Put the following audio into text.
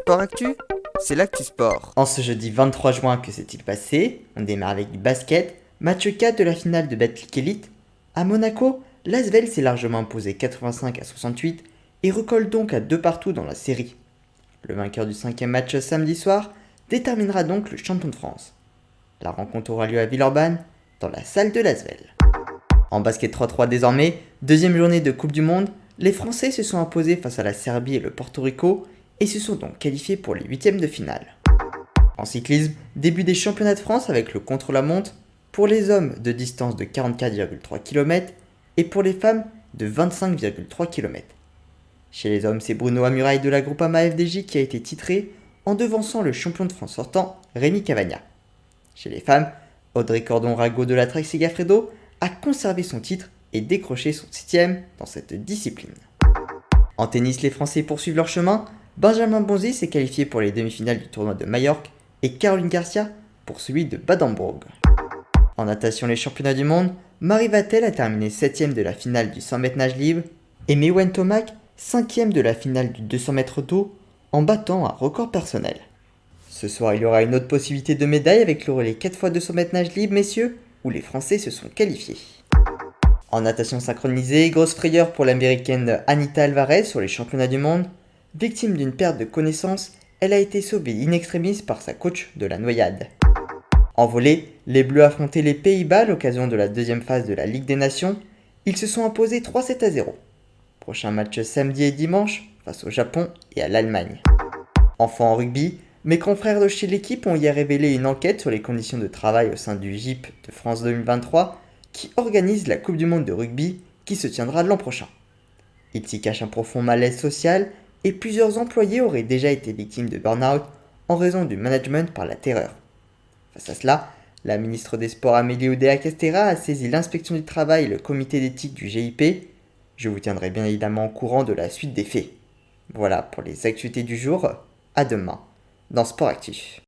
Sport Actu, c'est l'actu sport. En ce jeudi 23 juin, que s'est-il passé? On démarre avec du basket. Match 4 de la finale de Betclic Elite. À Monaco, l'Asvel s'est largement imposé 85-68 et recolle donc à 2 partout dans la série. Le vainqueur du 5e match samedi soir déterminera donc le champion de France. La rencontre aura lieu à Villeurbanne, dans la salle de l'Asvel. En basket 3-3 désormais, deuxième journée de Coupe du Monde, les Français se sont imposés face à la Serbie et le Porto Rico et se sont donc qualifiés pour les huitièmes de finale. En cyclisme, début des championnats de France avec le contre-la-montre pour les hommes de distance de 44,3 km et pour les femmes de 25,3 km. Chez les hommes, c'est Bruno Amurail de la Groupama FDJ qui a été titré en devançant le champion de France sortant, Rémi Cavagna. Chez les femmes, Audrey Cordon-Rago de la Trek Segafredo a conservé son titre et décroché son 7ème dans cette discipline. En tennis, les Français poursuivent leur chemin. Benjamin Bonzi s'est qualifié pour les demi-finales du tournoi de Majorque et Caroline Garcia pour celui de Bad-Hombourg. En natation, les championnats du monde, Marie Vatel a terminé 7ème de la finale du 100 mètres nage libre et Mewen Tomac 5ème de la finale du 200 mètres d'eau en battant un record personnel. Ce soir, il y aura une autre possibilité de médaille avec le relais 4x200 mètres nage libre, messieurs, où les Français se sont qualifiés. En natation synchronisée, grosse frayeur pour l'américaine Anita Alvarez sur les championnats du monde. Victime d'une perte de connaissance, elle a été sauvée in extremis par sa coach de la noyade. En volley, les Bleus affrontaient les Pays-Bas à l'occasion de la deuxième phase de la Ligue des Nations. Ils se sont imposés 3-7-0. Prochain match samedi et dimanche face au Japon et à l'Allemagne. Enfin en rugby, mes confrères de chez l'équipe ont hier révélé une enquête sur les conditions de travail au sein du GIP de France 2023 qui organise la Coupe du Monde de rugby qui se tiendra l'an prochain. Il s'y cache un profond malaise social et plusieurs employés auraient déjà été victimes de burn-out en raison du management par la terreur. Face à cela, la ministre des Sports Amélie Oudéa-Castéra a saisi l'inspection du travail et le comité d'éthique du GIP. Je vous tiendrai bien évidemment au courant de la suite des faits. Voilà pour les actualités du jour, à demain dans Sport Actif.